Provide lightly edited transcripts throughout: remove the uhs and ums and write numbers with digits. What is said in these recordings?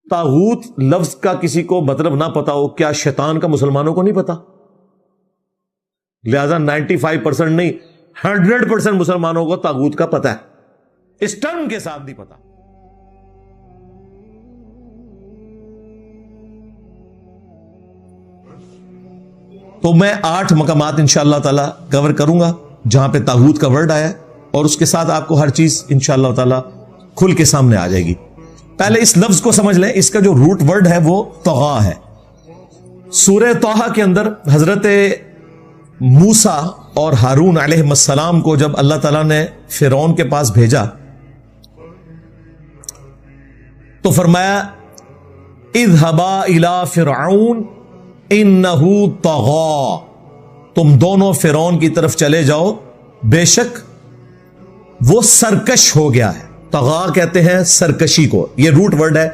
طاغوت لفظ کا کسی کو مطلب نہ پتا ہو، کیا شیطان کا مسلمانوں کو نہیں پتا؟ لہذا 95% نہیں 100% مسلمانوں کو طاغوت کا پتا ہے، اس ٹرم کے ساتھ نہیں پتا۔ تو میں 8 مقامات انشاءاللہ تعالی کور کروں گا جہاں پہ طاغوت کا ورڈ آیا ہے، اور اس کے ساتھ آپ کو ہر چیز انشاءاللہ تعالی کھل کے سامنے آ جائے گی۔ پہلے اس لفظ کو سمجھ لیں، اس کا جو روٹ ورڈ ہے وہ طغا ہے۔ سورہ طٰہٰ کے اندر حضرت موسیٰ اور ہارون علیہ السلام کو جب اللہ تعالیٰ نے فرعون کے پاس بھیجا تو فرمایا اذهبا الى فرعون انہ طغا، تم دونوں فرعون کی طرف چلے جاؤ، بے شک وہ سرکش ہو گیا ہے۔ طغا کہتے ہیں سرکشی کو، یہ روٹ ورڈ ہے،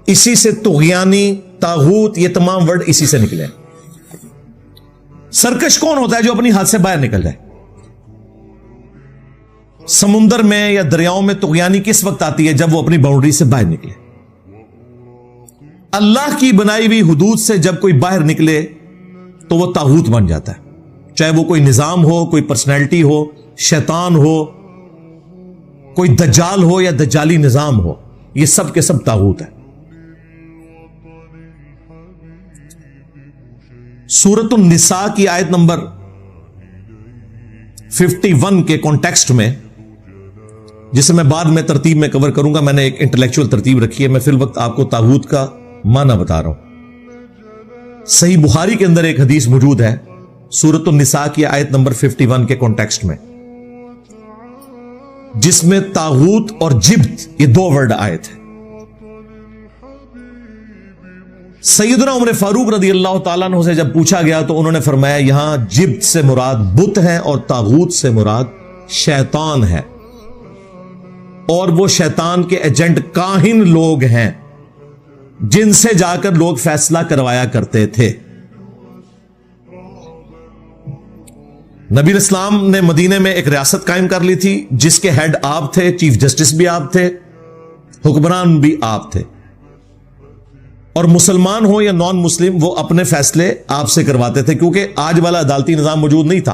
اسی سے طغیانی، طاغوت، یہ تمام ورڈ اسی سے نکلے۔ سرکش کون ہوتا ہے؟ جو اپنی حد سے باہر نکل جائے۔ سمندر میں یا دریاؤں میں طغیانی کس وقت آتی ہے؟ جب وہ اپنی باؤنڈری سے باہر نکلے۔ اللہ کی بنائی ہوئی حدود سے جب کوئی باہر نکلے تو وہ طاغوت بن جاتا ہے، چاہے وہ کوئی نظام ہو، کوئی پرسنالٹی ہو، شیطان ہو، کوئی دجال ہو یا دجالی نظام ہو، یہ سب کے سب طاغوت ہے۔ سورۃ النساء کی آیت نمبر 51 کے کانٹیکسٹ میں، جسے میں بعد میں ترتیب میں کور کروں گا، میں نے ایک انٹلیکچوئل ترتیب رکھی ہے، میں فی الوقت آپ کو طاغوت کا معنی بتا رہا ہوں۔ صحیح بخاری کے اندر ایک حدیث موجود ہے سورۃ النساء کی آیت نمبر 51 کے کانٹیکسٹ میں، جس میں طاغوت اور جبت یہ 2 ورڈ آئے تھے۔ سیدنا عمر فاروق رضی اللہ تعالیٰ عنہ سے جب پوچھا گیا تو انہوں نے فرمایا یہاں جبت سے مراد بت ہیں اور طاغوت سے مراد شیطان ہے، اور وہ شیطان کے ایجنٹ کاہن لوگ ہیں جن سے جا کر لوگ فیصلہ کروایا کرتے تھے۔ نبی اسلام نے مدینے میں ایک ریاست قائم کر لی تھی جس کے ہیڈ آپ تھے، چیف جسٹس بھی آپ تھے، حکمران بھی آپ تھے، اور مسلمان ہو یا نان مسلم وہ اپنے فیصلے آپ سے کرواتے تھے، کیونکہ آج والا عدالتی نظام موجود نہیں تھا،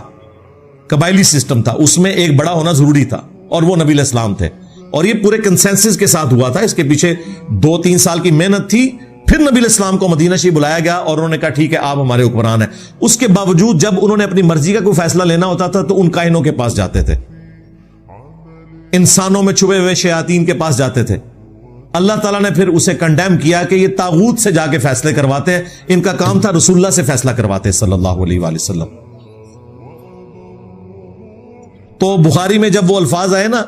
قبائلی سسٹم تھا، اس میں ایک بڑا ہونا ضروری تھا، اور وہ نبی الاسلام تھے، اور یہ پورے کنسنسس کے ساتھ ہوا تھا۔ اس کے پیچھے 2-3 سال کی محنت تھی، پھر نبی الاسلام کو مدینہ شریف بلایا گیا اور انہوں نے کہا ٹھیک ہے آپ ہمارے حکمران ہیں۔ اس کے باوجود جب انہوں نے اپنی مرضی کا کوئی فیصلہ لینا ہوتا تھا تو ان کائنوں کے پاس جاتے تھے، انسانوں میں چھپے ہوئے شیاطین کے پاس جاتے تھے۔ اللہ تعالیٰ نے پھر اسے کنڈیم کیا کہ یہ طاغوت سے جا کے فیصلے کرواتے ہیں، ان کا کام تھا رسول اللہ سے فیصلہ کرواتے صلی اللہ علیہ وآلہ وسلم۔ تو بخاری میں جب وہ الفاظ آئے نا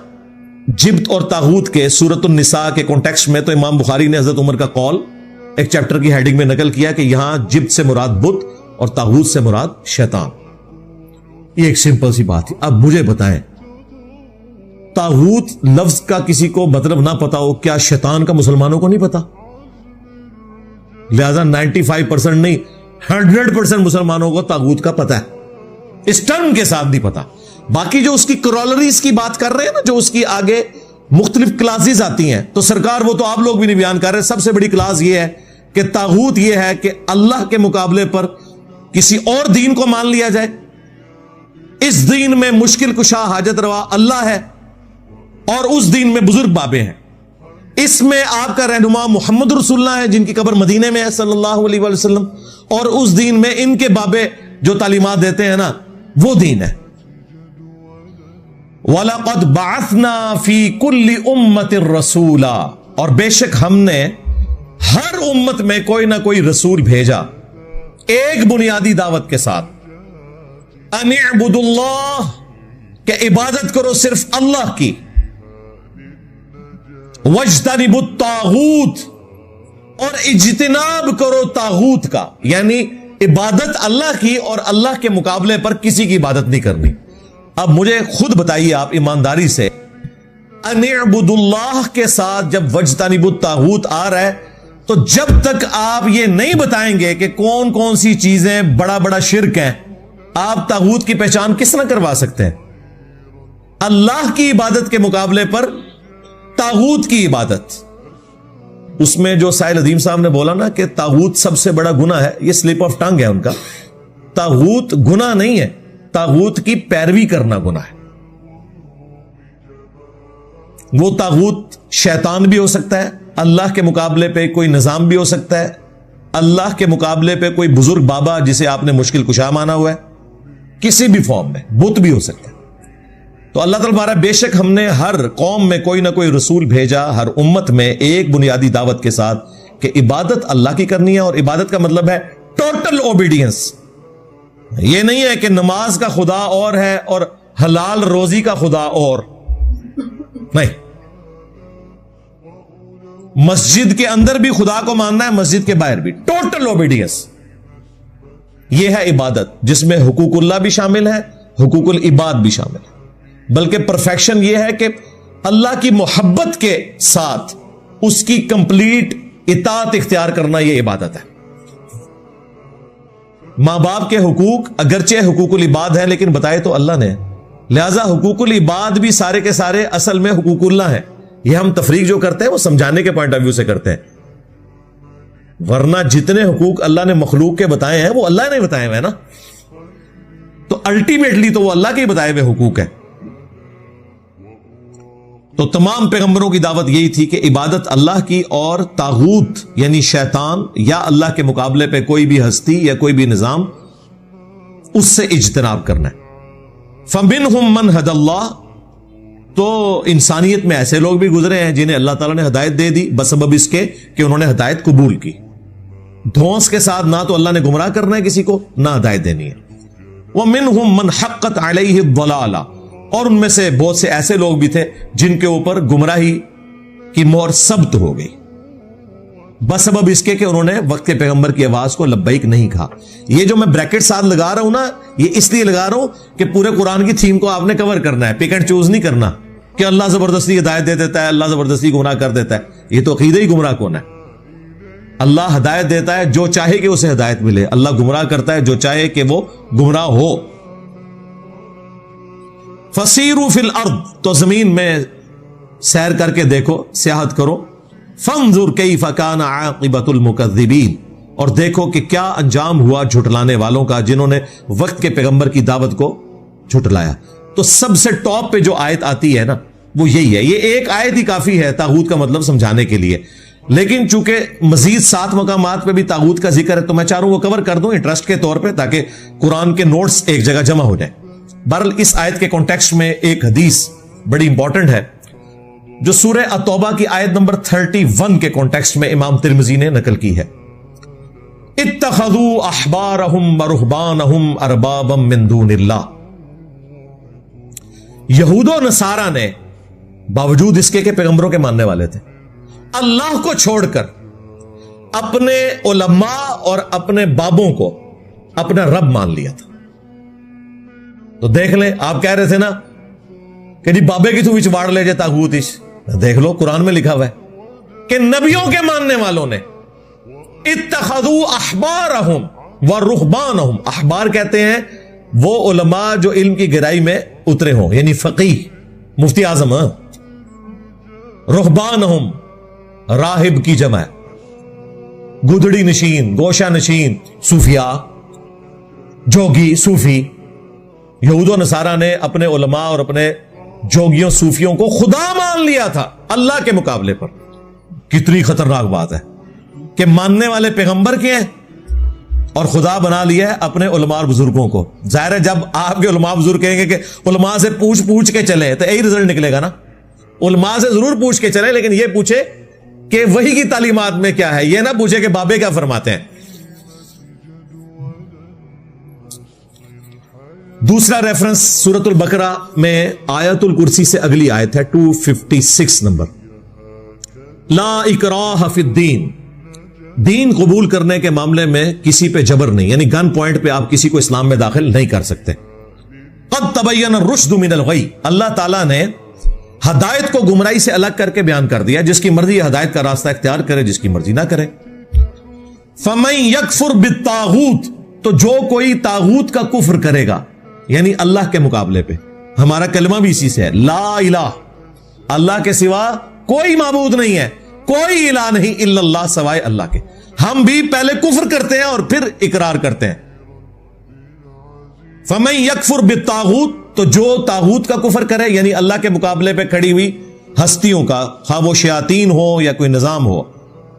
جبت اور طاغوت کے سورۃ النساء کے کانٹیکسٹ میں، تو امام بخاری نے حضرت عمر کا قول ایک چیپٹر کی ہیڈنگ میں نقل کیا کہ یہاں جبت سے مراد بت اور طاغوت سے مراد شیطان۔ یہ ایک سمپل سی بات ہے۔ اب مجھے بتائیں، طاغوت لفظ کا کسی کو مطلب نہ پتا ہو، کیا شیطان کا مسلمانوں کو نہیں پتا؟ لہذا 95% نہیں 100% مسلمانوں کو طاغوت کا پتا ہے، اس ٹرم کے ساتھ نہیں پتا۔ باقی جو اس کی کرولریز کی بات کر رہے ہیں نا، جو اس کی آگے مختلف کلاسز آتی ہیں، تو سرکار وہ تو آپ لوگ بھی نہیں بیان کر رہے۔ سب سے بڑی کلاس یہ ہے کہ طاغوت یہ ہے کہ اللہ کے مقابلے پر کسی اور دین کو مان لیا جائے۔ اس دین میں مشکل کشا حاجت روا اللہ ہے، اور اس دین میں بزرگ بابے ہیں، اس میں آپ کا رہنما محمد رسول اللہ ہے جن کی قبر مدینے میں ہے صلی اللہ علیہ وآلہ وسلم، اور اس دین میں ان کے بابے جو تعلیمات دیتے ہیں نا وہ دین ہے۔ وَلَقَدْ بَعَثْنَا فِي كُلِّ أُمَّةٍ رَسُولًا، اور بے شک ہم نے ہر امت میں کوئی نہ کوئی رسول بھیجا ایک بنیادی دعوت کے ساتھ، أَنِ اعْبُدُوا اللَّهَ، کہ عبادت کرو صرف اللہ کی، وَاجْتَنِبُوا الطَّاغُوتَ، اور اجتناب کرو طاغوت کا، یعنی عبادت اللہ کی اور اللہ کے مقابلے پر کسی کی عبادت نہیں کرنی۔ اب مجھے خود بتائیے آپ ایمانداری سے، ان اعبدوا اللہ کے ساتھ جب وجتنبوا الطاغوت آ رہا ہے، تو جب تک آپ یہ نہیں بتائیں گے کہ کون کون سی چیزیں بڑا بڑا شرک ہیں، آپ طاغوت کی پہچان کس طرح کروا سکتے ہیں؟ اللہ کی عبادت کے مقابلے پر طاغوت کی عبادت، اس میں جو سائل عظیم صاحب نے بولا نا کہ طاغوت سب سے بڑا گناہ ہے، یہ سلپ آف ٹنگ ہے ان کا. طاغوت گناہ نہیں ہے، طاغوت کی پیروی کرنا گناہ ہے. وہ طاغوت شیطان بھی ہو سکتا ہے، اللہ کے مقابلے پہ کوئی نظام بھی ہو سکتا ہے، اللہ کے مقابلے پہ کوئی بزرگ بابا جسے آپ نے مشکل کشا مانا ہوا ہے، کسی بھی فارم میں بت بھی ہو سکتا ہے. تو اللہ تعالیٰ ہمارا بے شک ہم نے ہر قوم میں کوئی نہ کوئی رسول بھیجا، ہر امت میں ایک بنیادی دعوت کے ساتھ کہ عبادت اللہ کی کرنی ہے. اور عبادت کا مطلب ہے ٹوٹل اوبیڈینس. یہ نہیں ہے کہ نماز کا خدا اور ہے اور حلال روزی کا خدا اور نہیں. مسجد کے اندر بھی خدا کو ماننا ہے، مسجد کے باہر بھی ٹوٹل اوبیڈینس. یہ ہے عبادت جس میں حقوق اللہ بھی شامل ہے، حقوق العباد بھی شامل ہے. بلکہ پرفیکشن یہ ہے کہ اللہ کی محبت کے ساتھ اس کی کمپلیٹ اطاعت اختیار کرنا، یہ عبادت ہے. ماں باپ کے حقوق اگرچہ حقوق العباد ہیں لیکن بتائے تو اللہ نے، لہذا حقوق العباد بھی سارے کے سارے اصل میں حقوق اللہ ہیں. یہ ہم تفریق جو کرتے ہیں وہ سمجھانے کے پوائنٹ آف ویو سے کرتے ہیں، ورنہ جتنے حقوق اللہ نے مخلوق کے بتائے ہیں وہ اللہ نے بتائے ہوئے ہیں نا. تو الٹیمیٹلی تو وہ اللہ کے بتائے ہوئے حقوق ہیں. تو تمام پیغمبروں کی دعوت یہی تھی کہ عبادت اللہ کی، اور طاغوت یعنی شیطان یا اللہ کے مقابلے پہ کوئی بھی ہستی یا کوئی بھی نظام، اس سے اجتناب کرنا ہے. فَمِنْهُمْ مَنْ هَدَى اللَّهُ، تو انسانیت میں ایسے لوگ بھی گزرے ہیں جنہیں اللہ تعالیٰ نے ہدایت دے دی بسبب اس کے کہ انہوں نے ہدایت قبول کی. دھونس کے ساتھ نہ تو اللہ نے گمراہ کرنا ہے کسی کو، نہ ہدایت دینی ہے. وَمِنْهُمْ مَنْ حَقَّتْ عَلَيْهِ الضَّلَالَةُ، اور ان میں سے بہت سے ایسے لوگ بھی تھے جن کے اوپر گمراہی کی مہر ثبت ہو گئی بسبب اس کے کہ انہوں نے وقت کے پیغمبر کی آواز کو لبیک نہیں کہا. یہ جو میں بریکٹ ساتھ لگا رہا ہوں نا، یہ اس لیے لگا رہا ہوں کہ پورے قرآن کی تھیم کو آپ نے کور کرنا ہے، پک اینڈ چوز نہیں کرنا کہ اللہ زبردستی ہدایت دے دیتا ہے، اللہ زبردستی گمراہ کر دیتا ہے. یہ تو عقیدہ ہی گمراہ کون ہے. اللہ ہدایت دیتا ہے جو چاہے کہ اسے ہدایت ملے، اللہ گمراہ کرتا ہے جو چاہے کہ وہ گمراہ ہو. فَسِيرُوا فِي الْأَرْضِ، تو زمین میں سیر کر کے دیکھو، سیاحت کرو. فَانظُرْ كَيْفَ كَانَ عَاقِبَةُ الْمُكَذِّبِينَ، اور دیکھو کہ کیا انجام ہوا جھٹلانے والوں کا جنہوں نے وقت کے پیغمبر کی دعوت کو جھٹلایا. تو سب سے ٹاپ پہ جو آیت آتی ہے نا وہ یہی ہے. یہ ایک آیت ہی کافی ہے طاغوت کا مطلب سمجھانے کے لیے، لیکن چونکہ مزید 7 مقامات پہ بھی طاغوت کا ذکر ہے تو میں چاہ رہا ہوں وہ کور کر دوں انٹرسٹ کے طور پہ، تاکہ قرآن کے نوٹس ایک جگہ جمع ہو جائیں. بہرحال اس آیت کے کانٹیکسٹ میں ایک حدیث بڑی امپورٹنٹ ہے جو سورہ التوبہ کی آیت نمبر 31 کے کانٹیکسٹ میں امام ترمذی نے نقل کی ہے. اتخذوا احبارهم ورهبانهم اربابا من دون اللہ، یہود و نصارہ نے باوجود اس کے پیغمبروں کے ماننے والے تھے، اللہ کو چھوڑ کر اپنے علماء اور اپنے بابوں کو اپنا رب مان لیا تھا. تو دیکھ لیں، آپ کہہ رہے تھے نا کہ جی بابے کی تو وچ واڑ لے جائے طاغوت، دیکھ لو قرآن میں لکھا ہوا ہے کہ نبیوں کے ماننے والوں نے اتخذوا احبارہم ورہبانہم، احبار کہتے ہیں وہ علماء جو علم کی گہرائی میں اترے ہوں، یعنی فقیہ، مفتی اعظم. رہبانہم راہب کی جمع ہے، گدڑی نشین، گوشہ نشین، صوفیاء، جوگی، صوفی. یہود و نصارہ نے اپنے علماء اور اپنے جوگیوں صوفیوں کو خدا مان لیا تھا اللہ کے مقابلے پر. کتنی خطرناک بات ہے کہ ماننے والے پیغمبر کے ہیں اور خدا بنا لیا ہے اپنے علماء اور بزرگوں کو. ظاہر ہے جب آپ کے علماء بزرگ کہیں گے کہ علماء سے پوچھ کے چلے تو یہی رزلٹ نکلے گا نا. علماء سے ضرور پوچھ کے چلے، لیکن یہ پوچھے کہ وحی کی تعلیمات میں کیا ہے، یہ نہ پوچھے کہ بابے کیا فرماتے ہیں. دوسرا ریفرنس سورۃ البقرہ میں آیت الکرسی سے اگلی آیت ہے 256 نمبر. لا اکراہ فی الدین، دین قبول کرنے کے معاملے میں کسی پہ جبر نہیں، یعنی گن پوائنٹ پہ آپ کسی کو اسلام میں داخل نہیں کر سکتے. قد تبین الرشد من الغی، اللہ تعالیٰ نے ہدایت کو گمراہی سے الگ کر کے بیان کر دیا. جس کی مرضی ہدایت کا راستہ اختیار کرے، جس کی مرضی نہ کرے. فمن یکفر بالطاغوت، تو جو کوئی طاغوت کا کفر کرے گا یعنی اللہ کے مقابلے پہ، ہمارا کلمہ بھی اسی سے ہے، لا الہ، اللہ کے سوا کوئی معبود نہیں ہے، کوئی الہ نہیں الا اللہ سوائے اللہ کے. ہم بھی پہلے کفر کرتے ہیں اور پھر اقرار کرتے ہیں. فمن یکفر بالطاغوت, تو جو طاغوت کا کفر کرے یعنی اللہ کے مقابلے پہ کھڑی ہوئی ہستیوں کا, خواہ وہ شیاطین ہو یا کوئی نظام ہو,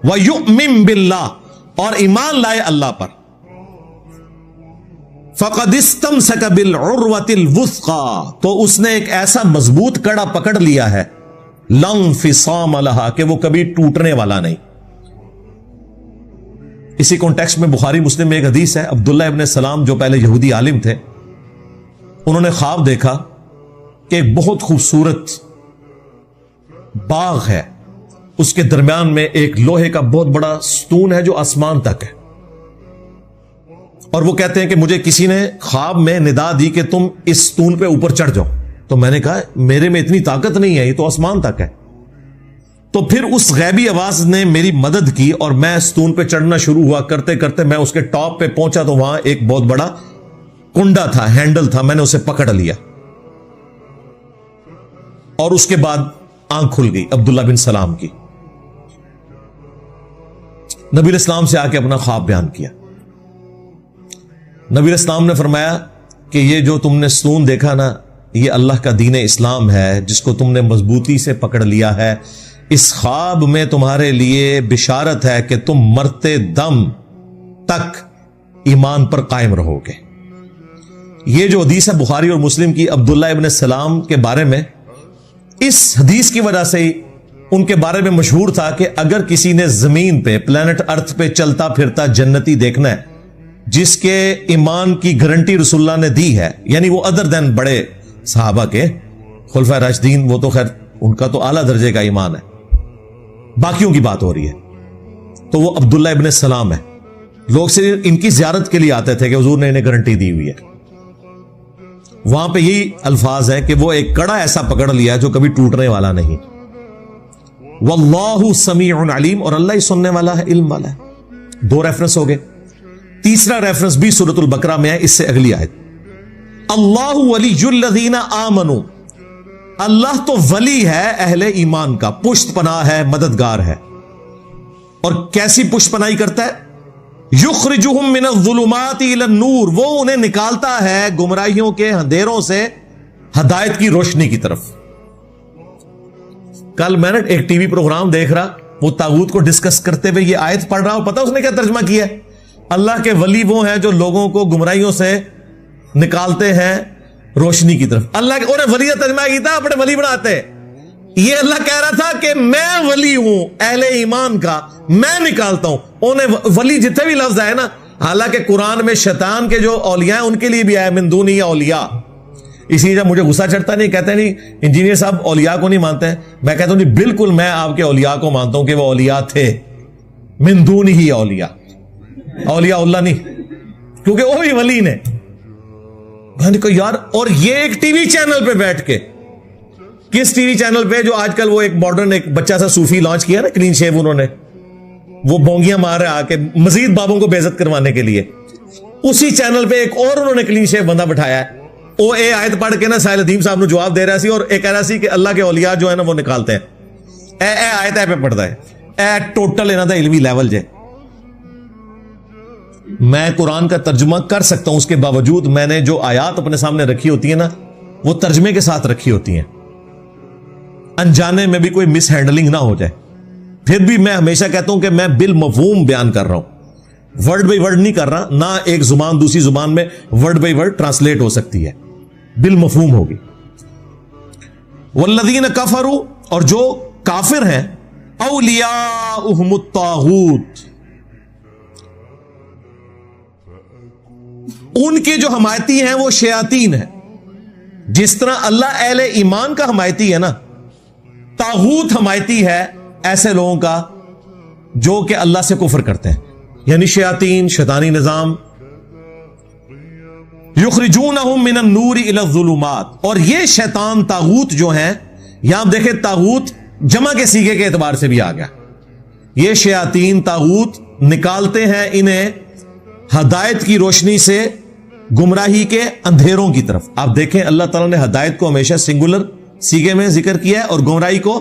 وَيُؤْمِن بِاللَّهِ, اور ایمان لائے اللہ پر, فَقَدِ اسْتَمْسَكَ بِالْعُرْوَةِ الْوُثْقَى, تو اس نے ایک ایسا مضبوط کڑا پکڑ لیا ہے, لَا انفصام لَهَا, کہ وہ کبھی ٹوٹنے والا نہیں. اسی کانٹیکسٹ میں بخاری مسلم میں ایک حدیث ہے, عبداللہ ابن سلام جو پہلے یہودی عالم تھے, انہوں نے خواب دیکھا کہ ایک بہت خوبصورت باغ ہے, اس کے درمیان میں ایک لوہے کا بہت بڑا ستون ہے جو آسمان تک ہے, اور وہ کہتے ہیں کہ مجھے کسی نے خواب میں ندا دی کہ تم اس ستون پہ اوپر چڑھ جاؤ. تو میں نے کہا میرے میں اتنی طاقت نہیں ہے, یہ تو آسمان تک ہے. تو پھر اس غیبی آواز نے میری مدد کی اور میں ستون پہ چڑھنا شروع ہوا. کرتے کرتے میں اس کے ٹاپ پہ پہنچا تو وہاں ایک بہت بڑا کنڈا تھا, ہینڈل تھا, میں نے اسے پکڑ لیا اور اس کے بعد آنکھ کھل گئی عبداللہ بن سلام کی. نبی علیہ السلام سے آ کے اپنا خواب بیان کیا. نبی علیہ السلام نے فرمایا کہ یہ جو تم نے ستون دیکھا نا, یہ اللہ کا دین اسلام ہے جس کو تم نے مضبوطی سے پکڑ لیا ہے. اس خواب میں تمہارے لیے بشارت ہے کہ تم مرتے دم تک ایمان پر قائم رہو گے. یہ جو حدیث ہے بخاری اور مسلم کی عبداللہ ابن سلام کے بارے میں, اس حدیث کی وجہ سے ہی ان کے بارے میں مشہور تھا کہ اگر کسی نے زمین پہ پلانٹ ارتھ پہ چلتا پھرتا جنتی دیکھنا ہے جس کے ایمان کی گارنٹی رسول اللہ نے دی ہے, یعنی وہ ادر دین بڑے صحابہ کے خلفائے راشدین, وہ تو خیر ان کا تو اعلیٰ درجے کا ایمان ہے, باقیوں کی بات ہو رہی ہے, تو وہ عبداللہ ابن سلام ہے. لوگ صرف ان کی زیارت کے لیے آتے تھے کہ حضور نے انہیں گارنٹی دی ہوئی ہے. وہاں پہ یہی الفاظ ہے کہ وہ ایک کڑا ایسا پکڑ لیا جو کبھی ٹوٹنے والا نہیں. واللہ سمیع علیم, اور اللہ ہی سننے والا ہے, علم والا ہے. 2 ریفرنس ہو گئے. تیسرا ریفرنس بھی سورۃ البقرہ میں ہے, اس سے اگلی آیت, اللہ ولی الذین آمنوا, اللہ تو ولی ہے اہل ایمان کا, پشت پناہ ہے, مددگار ہے. اور کیسی پشت پناہی کرتا ہے؟ یخرجہم من الظلمات الی النور, وہ انہیں نکالتا ہے گمراہیوں کے اندھیروں سے ہدایت کی روشنی کی طرف. کل میں نے ایک ٹی وی پروگرام دیکھ رہا, وہ طاغوت کو ڈسکس کرتے ہوئے یہ آیت پڑھ رہا, اور پتہ اس نے کیا ترجمہ کیا ہے؟ اللہ کے ولی وہ ہیں جو لوگوں کو گمراہیوں سے نکالتے ہیں روشنی کی طرف. اللہ کے انہیں ولی کا ترجمہ کیا, اپنے ولی بناتے. یہ اللہ کہہ رہا تھا کہ میں ولی ہوں اہل ایمان کا, میں نکالتا ہوں انہیں. ولی جتنے بھی لفظ آئے نا, حالانکہ قرآن میں شیطان کے جو اولیاء ہیں ان کے لیے بھی آئے من دونی اولیاء. اسی جب مجھے غصہ چڑھتا نہیں, کہتے نہیں انجینئر صاحب اولیاء کو نہیں مانتے ہیں, میں کہتا ہوں بالکل میں آپ کے اولیاء کو مانتا ہوں کہ وہ اولیاء تھے, من دونی ہی اولیاء, اولیاء اللہ نہیں, کیونکہ وہ بھی ولی نے. میں نے کہا یار, اور یہ ایک ٹی وی چینل پہ بیٹھ کے, کس ٹی وی چینل پہ جو آج کل وہ ایک ماڈرن ایک بچہ سا صوفی لانچ کیا نا, کلین شیو, انہوں نے وہ بونگیاں مار رہے آ کے مزید بابوں کو بے عزت کروانے کے لیے, اسی چینل پہ ایک اور انہوں نے کلین شیو بندہ بٹھایا ہے. وہ اے آیت پڑھ کے نا ساحل ادیم صاحب نے جواب دے رہا سی, اور ایک کہہ رہا سی کہ اللہ کے اولیاء جو ہے نا وہ نکالتے ہیں. اے آیت اے پہ پڑھتا ہے, اے ٹوٹل انہاں دا علمی لیول جے. میں قرآن کا ترجمہ کر سکتا ہوں, اس کے باوجود میں نے جو آیات اپنے سامنے رکھی ہوتی ہیں نا, وہ ترجمے کے ساتھ رکھی ہوتی ہیں, انجانے میں بھی کوئی مس ہینڈلنگ نہ ہو جائے. پھر بھی میں ہمیشہ کہتا ہوں کہ میں بالمفہوم بیان کر رہا ہوں, ورڈ بائی ورڈ نہیں کر رہا, نہ ایک زبان دوسری زبان میں ورڈ بائی ورڈ ٹرانسلیٹ ہو سکتی ہے, بالمفہوم ہوگی. والذین کفروا, اور جو کافر ہیں, اولیاؤہم الطاغوت, ان کے جو حمایتی ہیں وہ شیاطین ہیں. جس طرح اللہ اہل ایمان کا حمایتی ہے نا, طاغوت حمایتی ہے ایسے لوگوں کا جو کہ اللہ سے کفر کرتے ہیں, یعنی شیاطین, شیطانی نظام. یخرجونہم من النور الی الظلمات, اور یہ شیطان طاغوت جو ہیں, یہاں آپ دیکھیں طاغوت جمع کے صیغے کے اعتبار سے بھی آ گیا. یہ شیاطین طاغوت نکالتے ہیں انہیں ہدایت کی روشنی سے گمراہی کے اندھیروں کی طرف. آپ دیکھیں اللہ تعالیٰ نے ہدایت کو ہمیشہ سنگولر صیغے میں ذکر کیا ہے اور گمراہی کو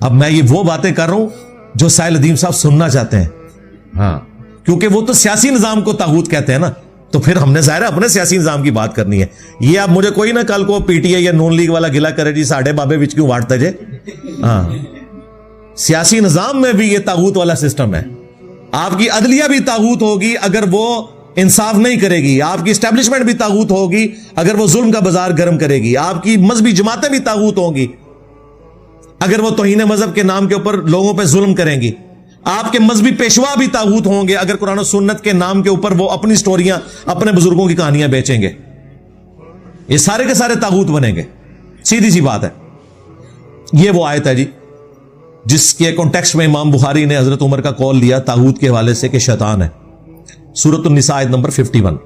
اب میں یہ وہ باتیں کر رہا ہوں جو سائل ندیم صاحب سننا چاہتے ہیں. ہاں کیونکہ وہ تو سیاسی نظام کو طاغوت کہتے ہیں نا, تو پھر ہم نے ظاہر اپنے سیاسی نظام کی بات کرنی ہے. یہ آپ مجھے کوئی نہ کل کو پی ٹی آئی یا نون لیگ والا گلا کرے جی ساڑھے بابے وچ کیوں وانٹتے جے. ہاں سیاسی نظام میں بھی یہ طاغوت والا سسٹم ہے. آپ کی عدلیہ بھی طاغوت ہوگی اگر وہ انصاف نہیں کرے گی. آپ کی اسٹیبلشمنٹ بھی طاغوت ہوگی اگر وہ ظلم کا بازار گرم کرے گی. آپ کی مذہبی جماعتیں بھی طاغوت ہوں گی اگر وہ توہین مذہب کے نام کے اوپر لوگوں پہ ظلم کریں گی. آپ کے مذہبی پیشوا بھی طاغوت ہوں گے اگر قرآن و سنت کے نام کے اوپر وہ اپنی سٹوریاں, اپنے بزرگوں کی کہانیاں بیچیں گے. یہ سارے کے سارے طاغوت بنیں گے. سیدھی سی بات ہے. یہ وہ آیت ہے جی جس کے کانٹیکسٹ میں امام بخاری نے حضرت عمر کا قول لیا طاغوت کے حوالے سے کہ شیطان ہے. سورۃ النساء آیت نمبر 51.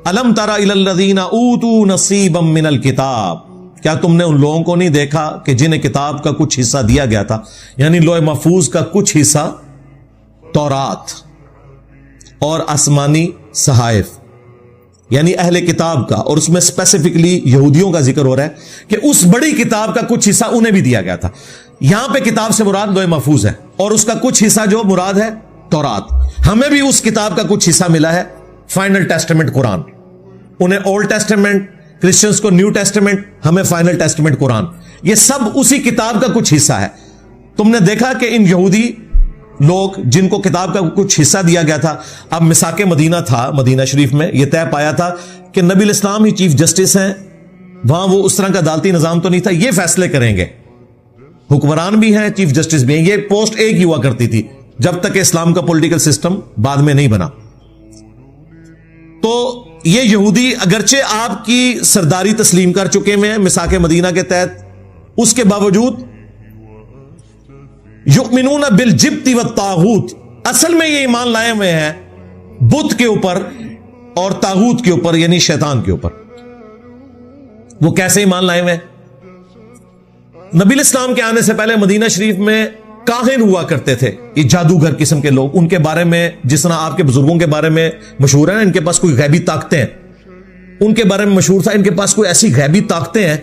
الم تر الی الذین اوتوا نصیبا من الکتاب, کیا تم نے ان لوگوں کو نہیں دیکھا کہ جنہیں کتاب کا کچھ حصہ دیا گیا تھا, یعنی لوح محفوظ کا کچھ حصہ تورات اور آسمانی صحائف, یعنی اہل کتاب کا, اور اس میں اسپیسیفکلی یہودیوں کا ذکر ہو رہا ہے کہ اس بڑی کتاب کا کچھ حصہ انہیں بھی دیا گیا تھا. یہاں پہ کتاب سے مراد لوح محفوظ ہے اور اس کا کچھ حصہ جو مراد ہے تورات. ہمیں بھی اس کتاب کا کچھ حصہ ملا ہے, فائنل ٹیسٹمنٹ قرآن. انہیں اولڈ ٹیسٹمنٹ, کرسچنز کو نیو ٹیسٹمنٹ, ہمیں فائنل ٹیسٹمنٹ قرآن. یہ سب اسی کتاب کا کچھ حصہ ہے. تم نے دیکھا کہ ان یہودی لوگ جن کو کتاب کا کچھ حصہ دیا گیا تھا, اب مساق مدینہ تھا, مدینہ شریف میں یہ طے پایا تھا کہ نبی الاسلام ہی چیف جسٹس ہیں, وہاں وہ اس طرح کا عدالتی نظام تو نہیں تھا, یہ فیصلے کریں گے. حکمران بھی ہیں, چیف جسٹس بھی ہیں, یہ پوسٹ ایک ہی ہوا کرتی تھی جب تک کہ اسلام کا پولیٹیکل سسٹم بعد میں نہیں بنا. تو یہ یہودی اگرچہ آپ کی سرداری تسلیم کر چکے ہیں مساق مدینہ کے تحت, اس کے باوجود یؤمنون بالجبت والطاغوت, اصل میں یہ ایمان لائے ہوئے ہیں بت کے اوپر اور طاغوت کے اوپر, یعنی شیطان کے اوپر. وہ کیسے ایمان لائے ہوئے ہیں؟ نبی الاسلام کے آنے سے پہلے مدینہ شریف میں کاہن ہوا کرتے تھے, یہ جادوگر قسم کے لوگ. ان کے بارے میں جس طرح آپ کے بزرگوں کے بارے میں مشہور ہے نا, ان کے پاس کوئی غیبی طاقتیں ہیں, ان کے بارے میں مشہور تھا ان کے پاس کوئی ایسی غیبی طاقتیں ہیں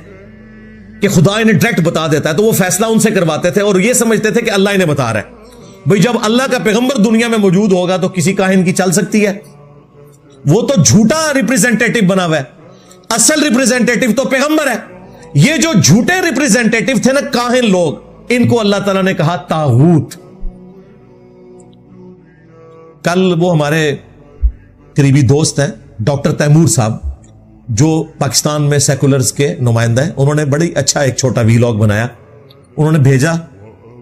کہ خدا انہیں ڈائریکٹ بتا دیتا ہے. تو وہ فیصلہ ان سے کرواتے تھے اور یہ سمجھتے تھے کہ اللہ انہیں بتا رہا ہے. بھئی جب اللہ کا پیغمبر دنیا میں موجود ہوگا تو کسی کاہن کی چل سکتی ہے؟ وہ تو جھوٹا ریپریزنٹیٹو بنا ہوا ہے, اصل ریپریزنٹیٹو تو پیغمبر ہے. یہ جو جھوٹے ریپریزنٹیٹو تھے نا کاہن لوگ, ان کو اللہ تعالیٰ نے کہا طاغوت. کل وہ ہمارے قریبی دوست ہیں ڈاکٹر تیمور صاحب جو پاکستان میں سیکولرز کے نمائندہ ہیں, انہوں نے بڑی اچھا ایک چھوٹا ویلاگ بنایا, انہوں نے بھیجا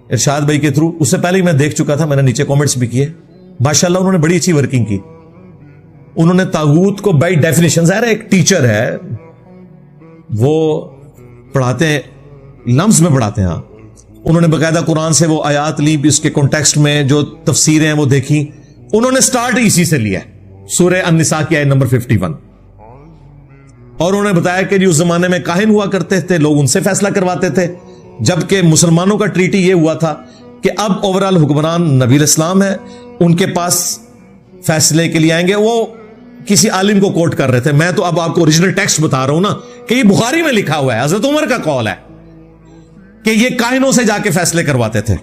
ارشاد بھائی کے تھرو. اس سے پہلے ہی میں دیکھ چکا تھا, میں نے نیچے کامنٹس بھی کیے. ماشاءاللہ انہوں نے بڑی اچھی ورکنگ کی. انہوں نے طاغوت کو بائی ڈیفینیشن, ظاہر ایک ٹیچر ہے وہ پڑھاتے ہیں, لمز میں پڑھاتے ہیں, انہوں نے باقاعدہ قرآن سے وہ آیات لی, اس کے کانٹیکسٹ میں جو تفسیریں ہیں وہ دیکھی. انہوں نے سٹارٹ اسی سے لیا, سورہ النساء کی آیت نمبر 51, اور انہوں نے بتایا کہ جو اس زمانے میں کاہن ہوا کرتے تھے لوگ ان سے فیصلہ کرواتے تھے, جبکہ مسلمانوں کا ٹریٹی یہ ہوا تھا کہ اب اوورال حکمران نبی الاسلام ہے, ان کے پاس فیصلے کے لیے آئیں گے. وہ کسی عالم کو کوٹ کر رہے تھے, میں تو اب آپ کو اوریجنل ٹیکسٹ بتا رہا ہوں نا کہ یہ بخاری میں لکھا ہوا ہے, حضرت عمر کا قول ہے کہ یہ کاہنوں سے جا کے فیصلے کرواتے تھے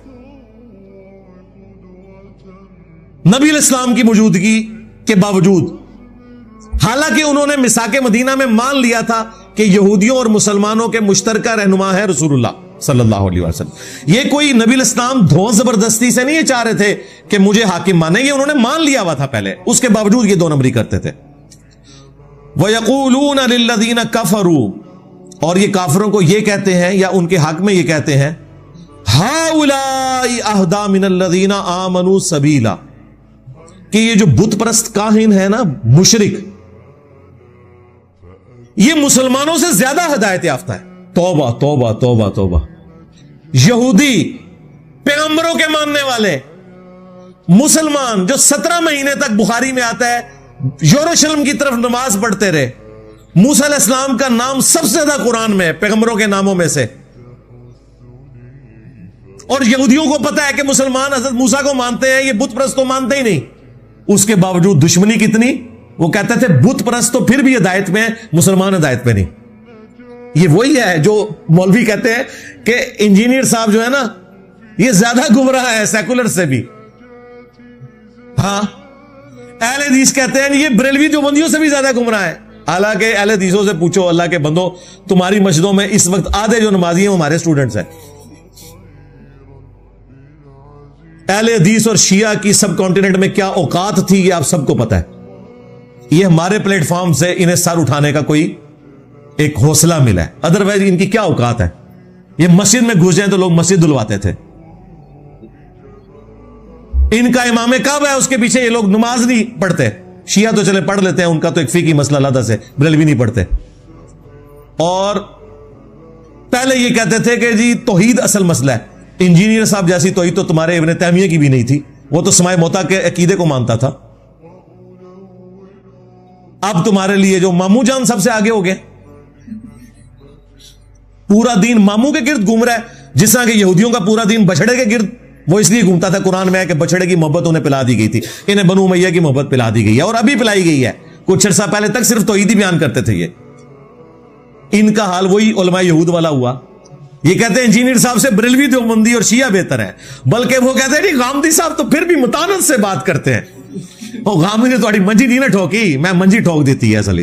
نبی الاسلام کی موجودگی کے باوجود. حالانکہ انہوں نے مساق مدینہ میں مان لیا تھا کہ یہودیوں اور مسلمانوں کے مشترکہ رہنما ہے رسول اللہ صلی اللہ علیہ وسلم. یہ کوئی نبی الاسلام دھون زبردستی سے نہیں یہ چاہ رہے تھے کہ مجھے حاکم مانے, یہ انہوں نے مان لیا ہوا تھا پہلے, اس کے باوجود یہ 2 نمبری کرتے تھے. وَيَقُولُونَ لِلَّذِينَ كَفَرُوا, اور یہ کافروں کو یہ کہتے ہیں یا ان کے حق میں یہ کہتے ہیں, هَؤُلَاءِ أَهْدَىٰ مِنَ الَّذِينَ آمَنُوا سَبِيلًا, کہ یہ جو بت پرست کاہن ہے نا, مشرک, یہ مسلمانوں سے زیادہ ہدایت یافتہ ہے. توبہ توبہ توبہ توبہ. یہودی, پیغمبروں کے ماننے والے, مسلمان جو 17 مہینے تک بخاری میں آتا ہے یروشلم کی طرف نماز پڑھتے رہے, موسیٰ علیہ السلام کا نام سب سے زیادہ قرآن میں پیغمبروں کے ناموں میں سے, اور یہودیوں کو پتا ہے کہ مسلمان حضرت موسیٰ کو مانتے ہیں, یہ بت پرست تو مانتے ہی نہیں. اس کے باوجود دشمنی کتنی, وہ کہتے تھے بت پرست تو پھر بھی ہدایت میں, مسلمان ہدایت پہ نہیں. یہ وہی ہے جو مولوی کہتے ہیں کہ انجینئر صاحب جو ہے نا یہ زیادہ گمراہ ہے سیکولر سے بھی. ہاں اہل حدیث کہتے ہیں یہ بریلوی دیوبندیوں سے بھی زیادہ گمراہ ہے. حالانکہ اہل حدیثوں سے پوچھو اللہ کے بندوں تمہاری مسجدوں میں اس وقت آدھے جو نمازی ہیں وہ ہمارے اسٹوڈنٹس ہیں. اہل حدیث اور شیعہ کی سب کانٹیننٹ میں کیا اوقات تھی یہ آپ سب کو پتا ہے. یہ ہمارے پلیٹ فارم سے انہیں سر اٹھانے کا کوئی ایک حوصلہ ملا ہے, ادروائز ان کی کیا اوقات ہے. یہ مسجد میں گھس جائیں تو لوگ مسجد دھلواتے تھے. ان کا امام کعبہ ہے, اس کے پیچھے یہ لوگ نماز نہیں پڑھتے. شیعہ تو چلے پڑھ لیتے ہیں, ان کا تو ایک فقہی مسئلہ علیحدہ سے, بریلوی نہیں پڑھتے. اور پہلے یہ کہتے تھے کہ جی توحید اصل مسئلہ ہے. انجینئر صاحب جیسی توحید تو تمہارے ابن تیمیہ کی بھی نہیں تھی, وہ تو سماع موتا کے عقیدے کو مانتا تھا. اب تمہارے لیے جو مامو جان سب سے آگے ہو گئے, پورا دین مامو کے گرد گھوم رہا ہے. جس طرح کہ یہودیوں کا پورا دین بچڑے کے گرد وہ اس لیے گھومتا تھا, قرآن میں ہے کہ بچڑے کی محبت انہیں پلا دی گئی تھی, انہیں بنو امیہ کی محبت پلا دی گئی ہے اور ابھی پلائی گئی ہے. کچھ عرصہ پہلے تک صرف توحید ہی بیان کرتے تھے. یہ ان کا حال وہی علماء یہود والا ہوا. یہ کہتے ہیں انجینئر صاحب سے بریلوی دیوبندی اور شیعہ بہتر ہے, بلکہ وہ کہتے ہیں جی غامدی صاحب تو پھر بھی متانت سے بات کرتے ہیں. وہ غامدی نے تھوڑی منجی نہیں نہ ٹھوکی, میں منجی ٹھوک دیتی ہے اصل.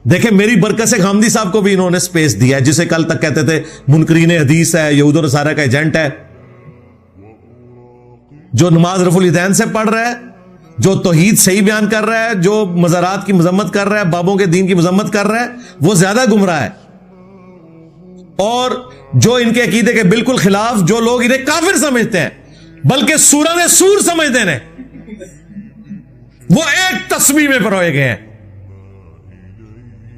دیکھیں میری برکت سے غامدی صاحب کو بھی انہوں نے سپیس دیا ہے, جسے کل تک کہتے تھے منکرین حدیث ہے, یہود و نصارہ کا ایجنٹ ہے. جو نماز رفع الیدین سے پڑھ رہا ہے, جو توحید صحیح بیان کر رہا ہے, جو مزارات کی مذمت کر رہا ہے, بابوں کے دین کی مذمت کر رہا ہے, وہ زیادہ گمراہ ہے. اور جو ان کے عقیدے کے بالکل خلاف, جو لوگ انہیں کافر سمجھتے ہیں بلکہ سورہ سور سمجھتے ہیں, وہ ایک تسبیح میں پروئے گئے ہیں.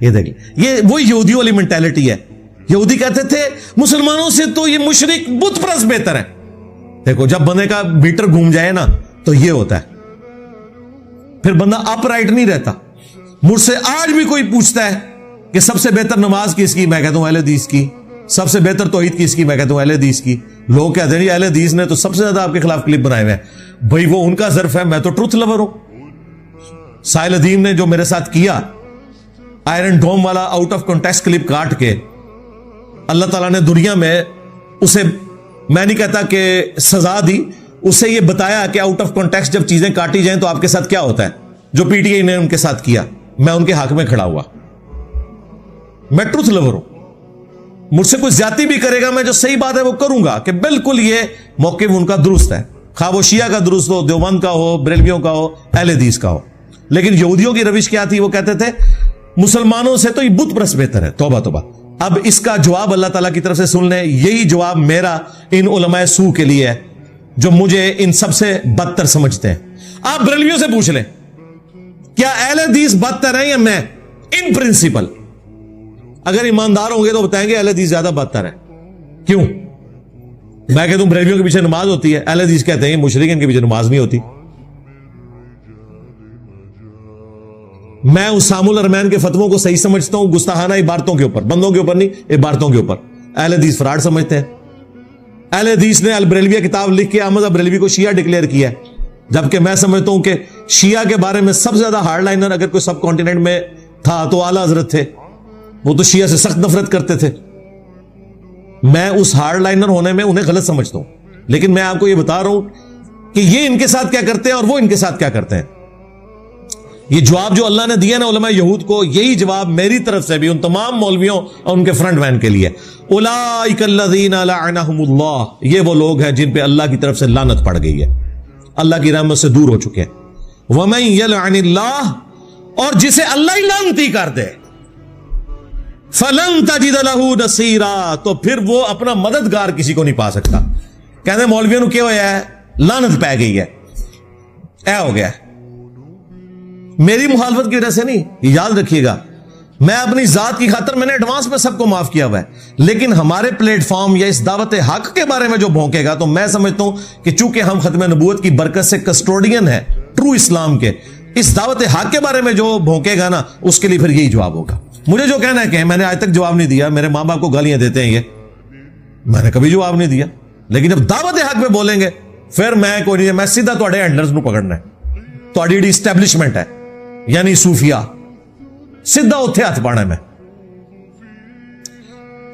یہ دیکھیں, یہ وہی یہودیوں والی مینٹیلٹی ہے. یہودی کہتے تھے مسلمانوں سے تو یہ مشرک بت پرست بہتر ہے. دیکھو جب بندے کا میٹر گھوم جائے نا تو یہ ہوتا ہے, پھر بندہ اپ رائٹ نہیں رہتا. مجھ سے آج بھی کوئی پوچھتا ہے کہ سب سے بہتر نماز کس کی, میں کہتا ہوں اہل حدیث کی. سب سے بہتر توحید کس کی, میں کہتا ہوں اہل حدیث کی. لوگ کہتے ہیں اہل حدیث نے تو سب سے زیادہ آپ کے خلاف کلپ بنائے ہوئے ہیں. بھائی وہ ان کا ظرف ہے, میں تو ٹروتھ لور ہوں. ساحل ادیم نے جو میرے ساتھ کیا, آئرن ڈوم والا آؤٹ آف کانٹیکسٹ کلپ کاٹ کے, اللہ تعالیٰ نے دنیا میں اسے, میں نہیں کہتا کہ سزا دی, اسے یہ بتایا کہ آؤٹ آف کانٹیکسٹ جب چیزیں کاٹی جائیں تو آپ کے ساتھ کیا ہوتا ہے. جو پی ٹی آئی نے ان کے ساتھ کیا, میں ان کے حق میں کھڑا ہوا. میں ٹروتھ لور ہوں. مجھ سے کوئی زیادتی بھی کرے گا, میں جو صحیح بات ہے وہ کروں گا کہ بالکل یہ موقف ان کا درست ہے, خواہ وہ شیعہ کا درست ہو, دیوبند کا ہو, بریلویوں کا ہو, اہل حدیث کا ہو. لیکن یہودیوں کی روش کیا تھی, وہ کہتے تھے مسلمانوں سے تو یہ بت پرست بہتر ہے. توبہ توبہ. اب اس کا جواب اللہ تعالیٰ کی طرف سے سن لیں. یہی جواب میرا ان علماء سو کے لیے ہے جو مجھے ان سب سے بدتر سمجھتے ہیں. آپ بریلویوں سے پوچھ لیں کیا اہل حدیث بدتر ہیں یا میں, ان پرنسپل. اگر ایماندار ہوں گے تو بتائیں گے اہل حدیث زیادہ بدتر ہے. کیوں؟ میں کہتا ہوں بریلویوں کے پیچھے نماز ہوتی ہے, اہل حدیث کہتے ہیں مشرک ان کے پیچھے نماز نہیں ہوتی. میں اسام الارمین کے فتووں کو صحیح سمجھتا ہوں, گستاخانہ عبارتوں کے اوپر, بندوں کے اوپر نہیں, عبارتوں کے اوپر. اہل حدیث فراڈ سمجھتے ہیں. اہل حدیث نے البریلویہ کتاب لکھ کے احمد بریلوی کو شیعہ ڈکلیئر کیا ہے, جبکہ میں سمجھتا ہوں کہ شیعہ کے بارے میں سب سے زیادہ ہارڈ لائنر اگر کوئی سب کانٹیننٹ میں تھا تو اعلیٰ حضرت تھے. وہ تو شیعہ سے سخت نفرت کرتے تھے. میں اس ہارڈ لائنر ہونے میں انہیں غلط سمجھتا ہوں, لیکن میں آپ کو یہ بتا رہا ہوں کہ یہ ان کے ساتھ کیا کرتے ہیں اور وہ ان کے ساتھ کیا کرتے ہیں. یہ جواب جو اللہ نے دیا نا علماء یہود کو, یہی جواب میری طرف سے بھی ان تمام مولویوں اور ان کے فرنٹ مین کے لیے. اولئک الذین لعنہم اللہ, یہ وہ لوگ ہیں جن پہ اللہ کی طرف سے لعنت پڑ گئی ہے, اللہ کی رحمت سے دور ہو چکے ہیں. ومن یلعن اللہ, اور جسے اللہ ہی لعنتی کر دے, فلن تجد لہ نصیرا, تو پھر وہ اپنا مددگار کسی کو نہیں پا سکتا. کہتے ہیں مولویوں نے کیا ہوا ہے, لعنت پہ گئی ہے, اے ہو گیا. میری مخالفت کی وجہ سے نہیں, یاد رکھیے گا, میں اپنی ذات کی خاطر میں نے ایڈوانس میں سب کو معاف کیا ہوا ہے. لیکن ہمارے پلیٹ فارم یا اس دعوت حق کے بارے میں جو بھونکے گا, تو میں سمجھتا ہوں کہ چونکہ ہم ختم نبوت کی برکت سے کسٹوڈین ہیں ٹرو اسلام کے, اس دعوت حق کے بارے میں جو بھونکے گا نا, اس کے لیے پھر یہی جواب ہوگا. مجھے جو کہنا ہے کہ میں نے آج تک جواب نہیں دیا, میرے ماں باپ کو گالیاں دیتے ہیں, یہ میں نے کبھی جواب نہیں دیا. لیکن جب دعوت حق پہ بولیں گے پھر میں کوئی نہیں, میں سیدھا تھوڑے ہینڈلرز نو پکڑنا ہے, تھوڑی اسٹیبلشمنٹ ہے یعنی صوفیہ, سیدھا اتھے ہاتھ پانا ہے. میں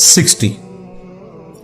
60।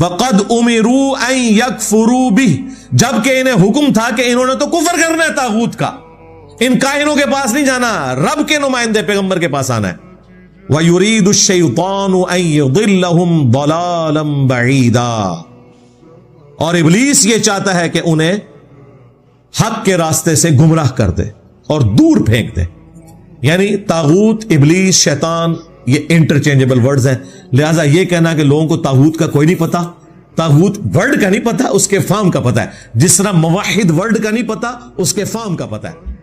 وَقَدْ أُمِرُوا أَن يَكْفُرُوا بِهِ، جبکہ انہیں حکم تھا کہ انہوں نے تو کفر کرنا ہے طاغوت کا، ان کاہنوں کے پاس نہیں جانا، رب کے نمائندے پیغمبر کے پاس آنا ہے۔ وَيُرِيدُ الشَّيْطَانُ أَن يُضِلَّهُمْ ضَلَالًا بَعِيدًا، اور ابلیس یہ چاہتا ہے کہ انہیں حق کے راستے سے گمراہ کر دے اور دور پھینک دے۔ یعنی طاغوت، ابلیس، شیطان یہ انٹرچینجبل ورڈز ہیں، لہذا یہ کہنا کہ لوگوں کو طاغوت کا کوئی نہیں پتا، طاغوت ورڈ کا نہیں پتا، اس کے فارم کا پتا ہے، جس طرح موحد ورڈ کا نہیں پتا، اس کے فارم کا پتا ہے۔